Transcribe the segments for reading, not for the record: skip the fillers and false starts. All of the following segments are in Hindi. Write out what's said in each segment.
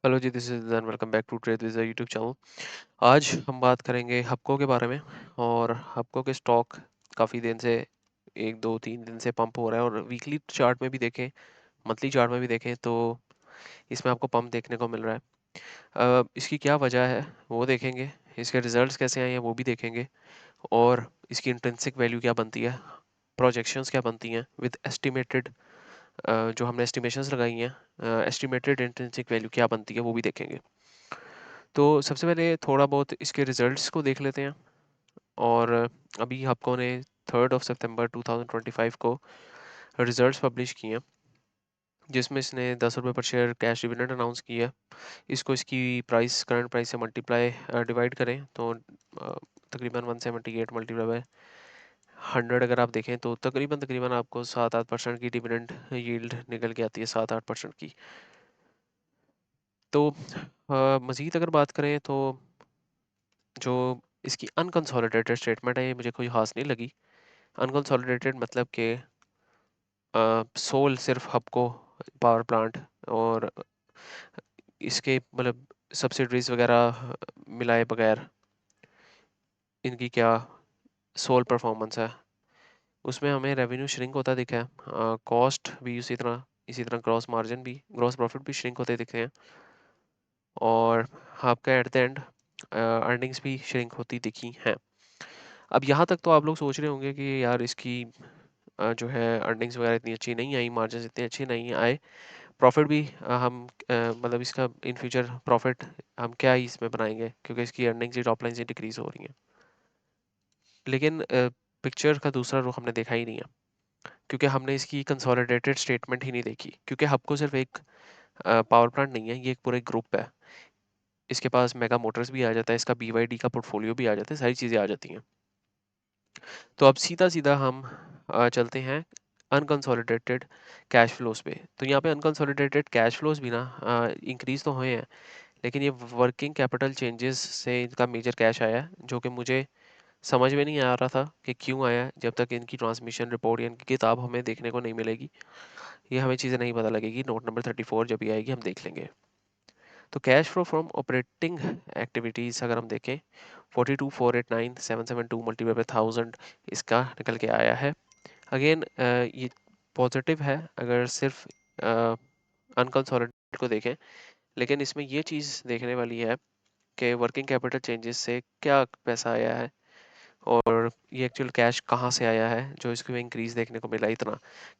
हेलो जी, दिस इज़ दैन welcome back to trade wiz YouTube channel. आज हम बात करेंगे हपको के बारे में। और हपको के स्टॉक काफ़ी दिन से 1 2 3 दिन से पंप हो रहा है, और वीकली चार्ट में भी देखें, मंथली चार्ट में भी देखें तो इसमें आपको पंप देखने को मिल रहा है। इसकी क्या वजह है वो देखेंगे, इसके रिजल्ट्स कैसे आए हैं वो भी देखेंगे, और इसकी इंट्रिंसिक वैल्यू क्या बनती है, प्रोजेक्शंस क्या बनती हैं विद एस्टिमेटेड, जो हमने एस्टिमेशंस लगाई हैं, एस्टिमेटेड इंट्रिंसिक वैल्यू क्या बनती है वो भी देखेंगे। तो सबसे पहले थोड़ा बहुत इसके रिजल्ट्स को देख लेते हैं। और अभी हपको ने 3 सितंबर 2025 को रिजल्ट्स पब्लिश किए हैं, जिसमें इसने ₹10 पर शेयर कैश डिविडेंड अनाउंस किया है। इसको इसकी प्राइस, करंट प्राइस से मल्टीप्लाई डिवाइड करें तो तकरीबन 178 मल्टीप्लाई बाय 100 अगर आप देखें तो तकरीबन तकरीबन आपको 7-8% की डिविडेंड यील्ड निकल के आती है, 7-8% की। तो मज़ीद अगर बात करें तो जो इसकी अनकंसोलिडेटेड स्टेटमेंट है ये मुझे कोई ख़ास नहीं लगी। अनकंसोलिडेटेड मतलब कि सोल सिर्फ हबको पावर प्लांट और इसके मतलब सब्सिडरीज वगैरह मिलाए बगैर इनकी क्या सोल परफॉर्मेंस है, उसमें हमें रेवेन्यू श्रिंक होता दिखा है, कॉस्ट भी इसी तरह ग्रॉस मार्जिन भी, ग्रॉस प्रॉफिट भी श्रिंक होते दिखे हैं, और आपका एट द एंड अर्निंग्स भी श्रिंक होती दिखी हैं। अब यहाँ तक तो आप लोग सोच रहे होंगे कि यार इसकी जो है अर्निंग्स वगैरह इतनी अच्छी नहीं आई, मार्जिन इतने अच्छे नहीं आए, प्रॉफिट भी मतलब इसका इन फ्यूचर प्रॉफिट हम क्या ही इसमें बनाएंगे क्योंकि इसकी अर्निंग्स ही टॉप लाइन से डिक्रीज हो रही हैं। लेकिन पिक्चर का दूसरा रुख हमने देखा ही नहीं है, क्योंकि हमने इसकी कंसोलिडेटेड स्टेटमेंट ही नहीं देखी, क्योंकि हबको सिर्फ एक पावर प्लांट नहीं है, ये एक पूरा ग्रुप है। इसके पास मेगा मोटर्स भी आ जाता है, इसका BYD का पोर्टफोलियो भी आ जाता है, सारी चीज़ें आ जाती हैं। तो अब सीधा सीधा हम चलते हैं अनकंसोलिडेटेड कैश फ्लोज पे। तो यहाँ पे अनकंसोलिडेटेड कैश फ्लोज भी ना इंक्रीज तो हुए हैं, लेकिन ये वर्किंग कैपिटल चेंजेस से इनका मेजर कैश आया है, जो कि मुझे समझ में नहीं आ रहा था कि क्यों आया, जब तक इनकी ट्रांसमिशन रिपोर्ट या इनकी किताब हमें देखने को नहीं मिलेगी, ये हमें चीज़ें नहीं पता लगेगी। नोट नंबर 34 जब भी आएगी हम देख लेंगे। तो cash flow from operating activities अगर हम देखें 42,489,772 मल्टीप्लाई बाय 1000 इसका निकल के आया है। अगेन ये पॉजिटिव है अगर सिर्फ अनकंसोलिडेटेड को देखें, लेकिन इसमें ये चीज़ देखने वाली है कि वर्किंग कैपिटल चेंजेस से क्या पैसा आया है, और ये एक्चुअल कैश कहाँ से आया है जो इसको इंक्रीज़ देखने को मिला इतना।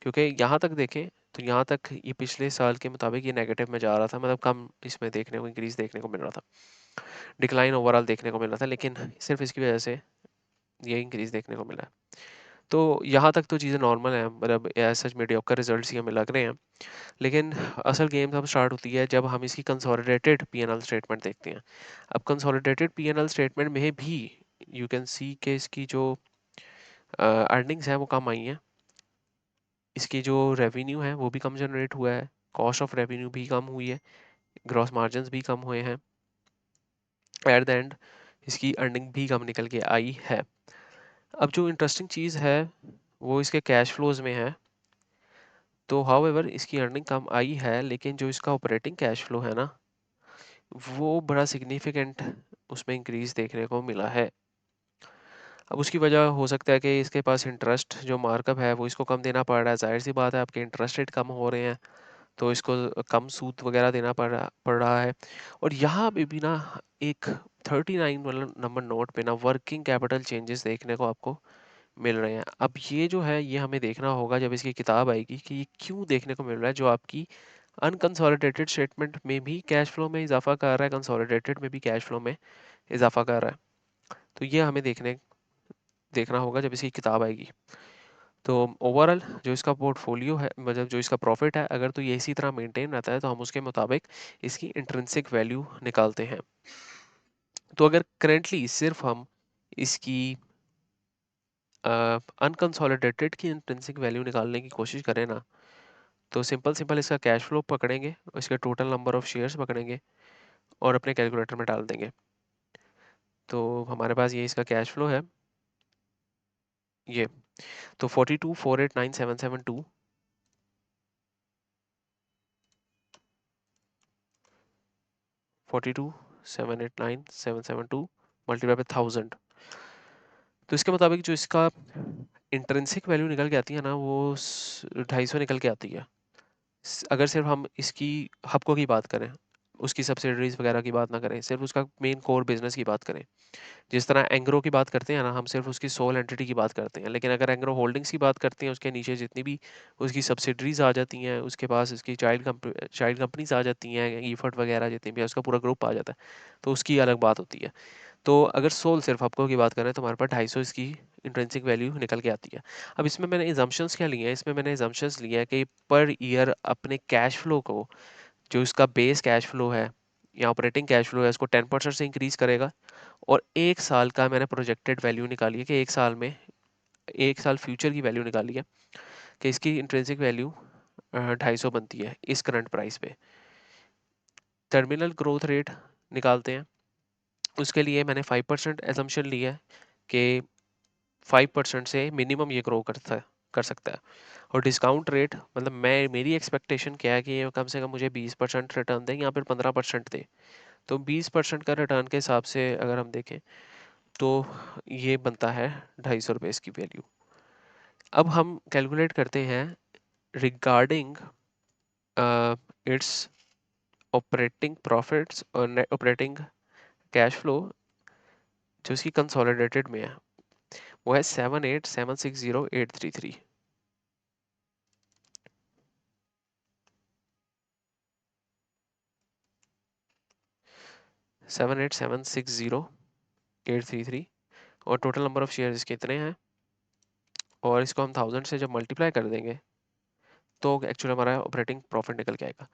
क्योंकि यहाँ तक देखें तो यहाँ तक ये पिछले साल के मुताबिक ये नेगेटिव में जा रहा था, मतलब कम इसमें देखने को इंक्रीज़ देखने को मिल रहा था, डिक्लाइन ओवरऑल देखने को मिल रहा था, लेकिन सिर्फ इसकी वजह से ये इंक्रीज़ देखने को मिला है। तो यहाँ तक तो चीज़ें नॉर्मल हैं, मतलब सच मीडियोकर रिजल्ट्स ही हमें लग रहे हैं। लेकिन असल गेम तब स्टार्ट होती है जब हम इसकी कंसोलिडेटेड P&L स्टेटमेंट देखते हैं। अब कंसोलिडेटेड P&L स्टेटमेंट में भी यू कैन सी के इसकी जो अर्निंग्स हैं वो कम आई हैं, इसकी जो रेवेन्यू है वो भी कम जनरेट हुआ है, कॉस्ट ऑफ रेवेन्यू भी कम हुई है, ग्रॉस मार्जिन भी कम हुए हैं, एट द एंड इसकी अर्निंग भी कम निकल के आई है। अब जो इंटरेस्टिंग चीज़ है वो इसके कैश फ्लोज में है। तो हाउएवर इसकी अर्निंग कम आई है, लेकिन जो इसका ऑपरेटिंग कैश फ्लो है ना, वो बड़ा सिग्निफिकेंट उसमें इंक्रीज देखने को मिला है। अब उसकी वजह हो सकता है कि इसके पास इंटरेस्ट जो मार्कअप है वो इसको कम देना पड़ रहा है, जाहिर सी बात है, आपके इंटरेस्ट रेट कम हो रहे हैं तो इसको कम सूद वगैरह देना पड़ रहा है। और यहाँ पे भी ना एक 39 वाला नंबर नोट पे ना वर्किंग कैपिटल चेंजेस देखने को आपको मिल रहे हैं। अब ये जो है ये हमें देखना होगा जब इसकी किताब आएगी कि ये क्यों देखने को मिल रहा है, जो आपकी अनकंसोलिडेटेड स्टेटमेंट में भी कैश फ्लो में इजाफा कर रहा है, कंसोलिडेटेड में भी कैश फ्लो में इजाफा कर रहा है। तो ये हमें देखना होगा जब इसकी किताब आएगी। तो ओवरऑल जो इसका पोर्टफोलियो है, मतलब जो इसका प्रॉफिट है, अगर तो ये इसी तरह मेंटेन रहता है तो हम उसके मुताबिक इसकी इंट्रिंसिक वैल्यू निकालते हैं। तो अगर करेंटली सिर्फ हम इसकी अनकंसोलिडेटेड की इंट्रिंसिक वैल्यू निकालने की कोशिश करें ना, तो सिंपल सिंपल इसका कैश फ्लो पकड़ेंगे, इसके टोटल नंबर ऑफ शेयर्स पकड़ेंगे और अपने कैलकुलेटर में डाल देंगे। तो हमारे पास ये इसका कैश फ्लो है, ये तो 42,489,772 42,789,772 मल्टीप्लाई बाय 1000। तो इसके मुताबिक जो इसका इंट्रिंसिक वैल्यू निकल के आती है ना, वो 250 निकल के आती है। अगर सिर्फ हम इसकी हबको की बात करें, उसकी सब्सिडरीज वगैरह की बात ना करें, सिर्फ उसका मेन कोर बिजनेस की बात करें, जिस तरह एंग्रो की बात करते हैं ना, हम सिर्फ उसकी सोल एंटिटी की बात करते हैं। लेकिन अगर एंग्रो होल्डिंग्स की बात करते हैं, उसके नीचे जितनी भी उसकी सब्सिडरीज आ जाती हैं, उसके पास उसकी चाइल्ड कंपनीज आ जाती हैं, ईफर्ट वगैरह जितनी भी है, उसका पूरा ग्रुप आ जाता है, तो उसकी अलग बात होती है। तो अगर सोल सिर्फ आपको की बात करें तो हमारे पास 250 इसकी इंट्रिंसिक वैल्यू निकल के आती है। अब इसमें मैंने इजम्पशंस क्या लिए हैं, इसमें मैंने इजम्पशंस लिए हैं कि पर ईयर अपने कैश फ्लो को, जो इसका बेस कैश फ्लो है या ऑपरेटिंग कैश फ्लो है, इसको 10% से इंक्रीज करेगा। और एक साल का मैंने प्रोजेक्टेड वैल्यू निकाली है कि एक साल में, एक साल फ्यूचर की वैल्यू निकाली है कि इसकी इंट्रिंसिक वैल्यू 250 बनती है इस करंट प्राइस पे। टर्मिनल ग्रोथ रेट निकालते हैं, उसके लिए मैंने 5% एजम्पशन लिया है कि 5% से मिनिमम ये ग्रो कर सकता है। और डिस्काउंट रेट मतलब मेरी एक्सपेक्टेशन क्या है कि ये कम से कम मुझे 20% रिटर्न दे या फिर 15% दे। तो 20% का रिटर्न के हिसाब से अगर हम देखें तो ये बनता है 250 रुपये इसकी वैल्यू। अब हम कैलकुलेट करते हैं रिगार्डिंग इट्स ऑपरेटिंग प्रॉफिट्स और नेट ऑपरेटिंग कैश फ्लो, जो इसकी कंसोलिडेटेड में है, वो है 78760833। 78760833 और टोटल नंबर ऑफ शेयर्स कितने हैं, और इसको हम 1000 से जब मल्टीप्लाई कर देंगे तो एक्चुअली हमारा ऑपरेटिंग प्रॉफिट निकल के आएगा।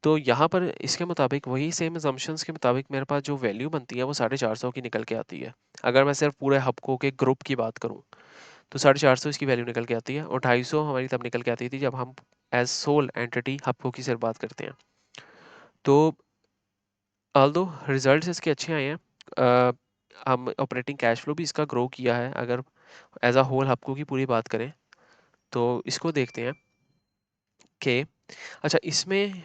तो यहाँ पर इसके मुताबिक वही सेम assumptions के मुताबिक मेरे पास जो वैल्यू बनती है वो 450 की निकल के आती है। अगर मैं सिर्फ पूरे हबको के ग्रुप की बात करूँ तो 450 इसकी वैल्यू निकल के आती है, और 250 हमारी तब निकल के आती थी जब हम एज सोल एंटिटी हबको की सिर्फ बात करते हैं। तो ऑल्दो रिजल्ट्स इसके अच्छे आए हैं, हम ऑपरेटिंग कैश फ्लो भी इसका ग्रो किया है अगर एज अ होल हबको की पूरी बात करें। तो इसको देखते हैं कि अच्छा इसमें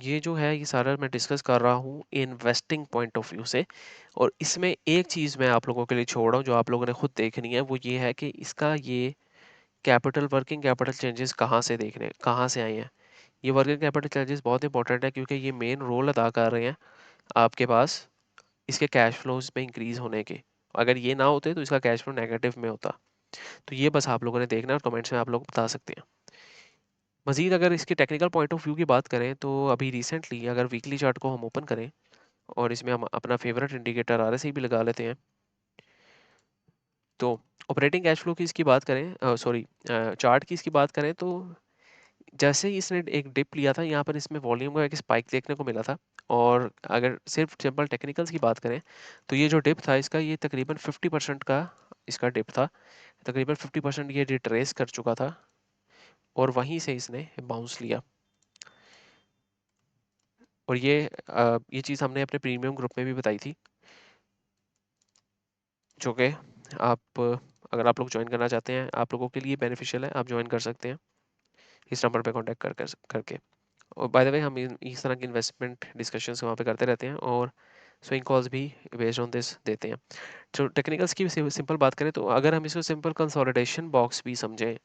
ये जो है ये सारा मैं डिस्कस कर रहा हूँ इन्वेस्टिंग पॉइंट ऑफ व्यू से। और इसमें एक चीज़ मैं आप लोगों के लिए छोड़ रहा हूँ जो आप लोगों ने खुद देखनी है, वो ये है कि इसका ये कैपिटल वर्किंग कैपिटल चेंजेस कहाँ से आए हैं। ये वर्किंग कैपिटल चेंजेस बहुत इंपॉर्टेंट है क्योंकि ये मेन रोल अदा कर रहे हैं आपके पास इसके कैश फ्लोज में इंक्रीज होने के। अगर ये ना होते तो इसका कैश फ्लो नेगेटिव में होता। तो ये बस आप लोगों ने देखना है और कमेंट्स में आप लोग बता सकते हैं। मजीद अगर इसके टेक्निकल पॉइंट ऑफ व्यू की बात करें तो अभी रिसेंटली अगर वीकली चार्ट को हम ओपन करें और इसमें हम अपना फेवरेट इंडिकेटर आरएसआई भी लगा लेते हैं, तो ऑपरेटिंग कैश फ्लो की इसकी बात करें, सॉरी चार्ट की इसकी बात करें, तो जैसे ही इसने एक डिप लिया था यहाँ पर इसमें वॉल्यूम का एक स्पाइक देखने को मिला था। और अगर सिर्फ सिंपल टेक्निकल्स की बात करें तो ये जो डिप था इसका, ये तकरीबन 50% का इसका डिप था। तकरीबन 50% ये रिट्रेस कर चुका था और वहीं से इसने बाउंस लिया। और ये चीज़ हमने अपने प्रीमियम ग्रुप में भी बताई थी, जो कि आप अगर आप लोग ज्वाइन करना चाहते हैं, आप लोगों के लिए बेनिफिशियल है, आप ज्वाइन कर सकते हैं इस नंबर पे कांटेक्ट करके। और बाय द वे हम इस तरह की इन्वेस्टमेंट डिस्कशंस वहाँ पे करते रहते हैं और स्विंग कॉल्स भी बेस्ड ऑन दिस देते हैं। जो टेक्निकल्स की सिंपल बात करें तो अगर हम इसको सिंपल कंसोलिडेशन बॉक्स भी समझें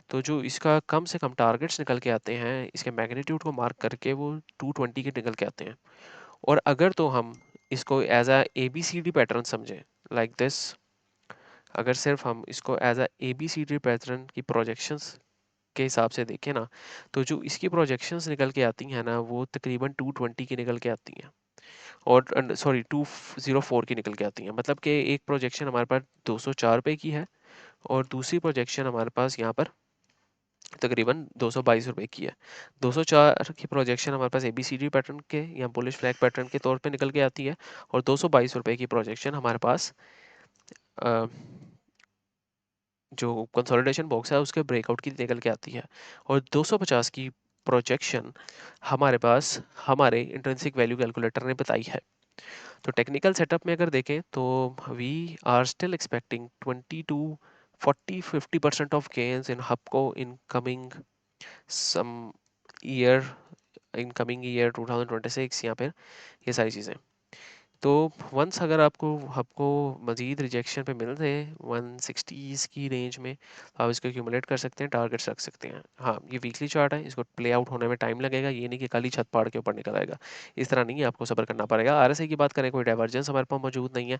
तो जो इसका कम से कम टारगेट्स निकल के आते हैं इसके मैग्नीट्यूड को मार्क करके वो 220 के निकल के आते हैं। और अगर तो हम इसको एज अ ABCD पैटर्न समझें लाइक दिस, अगर सिर्फ हम इसको एज अ ABCD पैटर्न की प्रोजेक्शंस के हिसाब से देखें ना, तो जो इसकी प्रोजेक्शंस निकल के आती हैं ना वो तकरीबन 220 की निकल के आती हैं। और सॉरी 204 की निकल के आती हैं। मतलब कि एक प्रोजेक्शन हमारे पास 204 रुपये की है और दूसरी प्रोजेक्शन हमारे पास यहाँ पर तकरीबन 222 रुपये की है। 204 की प्रोजेक्शन हमारे पास ABCD पैटर्न के या बुलिश फ्लैग पैटर्न के तौर पे निकल के आती है, और 222 रुपये की प्रोजेक्शन हमारे पास अ, जो कंसोलिडेशन बॉक्स है उसके ब्रेकआउट की निकल के आती है। और 250 की प्रोजेक्शन हमारे पास हमारे इंट्रिंसिक वैल्यू कैलकुलेटर ने बताई है। तो टेक्निकल सेटअप में अगर देखें तो we are still expecting 20 to 40-50% of gains in Hubco in coming some year in coming year 2026 या फिर ये सारी चीज़ें। तो वंस अगर आपको आपको मज़ीद रिजेक्शन पे मिल रहे हैं 160s की रेंज में, तो आप इसको एक्यूमुलेट कर सकते हैं, टारगेट्स रख सकते हैं। हाँ, ये वीकली चार्ट है, इसको प्ले आउट होने में टाइम लगेगा, ये नहीं कि कल ही छत फाड़ के ऊपर निकल आएगा, इस तरह नहीं है, आपको सब्र करना पड़ेगा। आरएसआई की बात करें, कोई डाइवर्जेंस हमारे पास मौजूद नहीं है।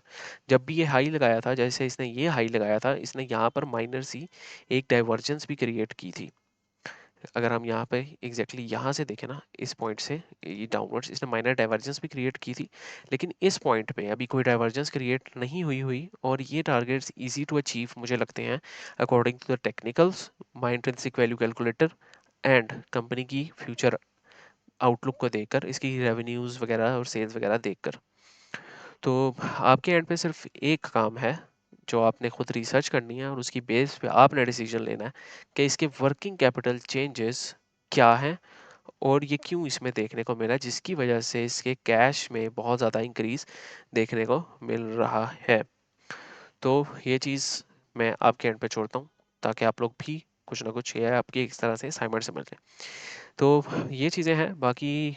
जब भी ये हाई लगाया था, जैसे इसने ये हाई लगाया था, इसने यहाँ पर माइनर सी एक डाइवर्जेंस भी क्रिएट की थी। अगर हम यहाँ पे एग्जैक्टली यहाँ से देखें ना, इस पॉइंट से ये डाउनवर्ड्स, इसने माइनर डाइवर्जेंस भी क्रिएट की थी, लेकिन इस पॉइंट पे अभी कोई डाइवर्जेंस क्रिएट नहीं हुई और ये टारगेट्स इजी टू अचीव मुझे लगते हैं according to the technicals, my intrinsic value calculator and company की फ्यूचर आउटलुक को देखकर, इसकी रेवेन्यूज़ वगैरह और सेल्स वगैरह देखकर। तो आपके एंड पे सिर्फ एक काम है जो आपने खुद रिसर्च करनी है और उसकी बेस पे आपने डिसीजन लेना है कि इसके वर्किंग कैपिटल चेंजेस क्या हैं और ये क्यों इसमें देखने को मिला, जिसकी वजह से इसके कैश में बहुत ज़्यादा इंक्रीज देखने को मिल रहा है। तो ये चीज़ मैं आपके एंड पे छोड़ता हूँ ताकि आप लोग भी कुछ ना कुछ ये आपकी इस तरह से असाइनमेंट समझ लें। तो ये चीज़ें हैं। बाकी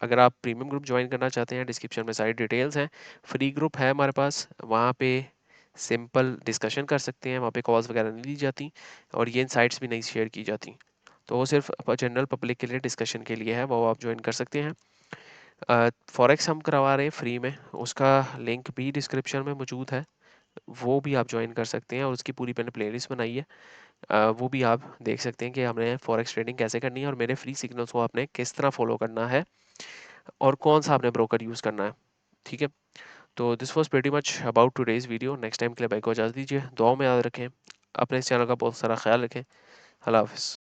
अगर आप प्रीमियम ग्रुप ज्वाइन करना चाहते हैं, डिस्क्रिप्शन में सारी डिटेल्स हैं। फ्री ग्रुप है हमारे पास, वहाँ पे सिंपल डिस्कशन कर सकते हैं, वहाँ पे कॉल्स वगैरह नहीं ली जाती और ये इनसाइट्स भी नहीं शेयर की जाती। तो वो सिर्फ जनरल पब्लिक के लिए डिस्कशन के लिए है, वो आप ज्वाइन कर सकते हैं। फॉरेक्स हम करवा रहे हैं फ्री में, उसका लिंक भी डिस्क्रिप्शन में मौजूद है, वो भी आप ज्वाइन कर सकते हैं और उसकी पूरी मैंने प्लेलिस्ट बनाई है। वो भी आप देख सकते हैं कि हमने फॉरेक्स ट्रेडिंग कैसे करनी है और मेरे फ्री सिग्नल्स को आपने किस तरह फॉलो करना है और कौन सा आपने ब्रोकर यूज़ करना है। ठीक है, तो this was very much about today's video. Next time के लिए भाई को इजाज़त दीजिए, दुआ में याद रखें, अपने इस चैनल का बहुत सारा ख्याल रखें। अल्लाह हाफिज़।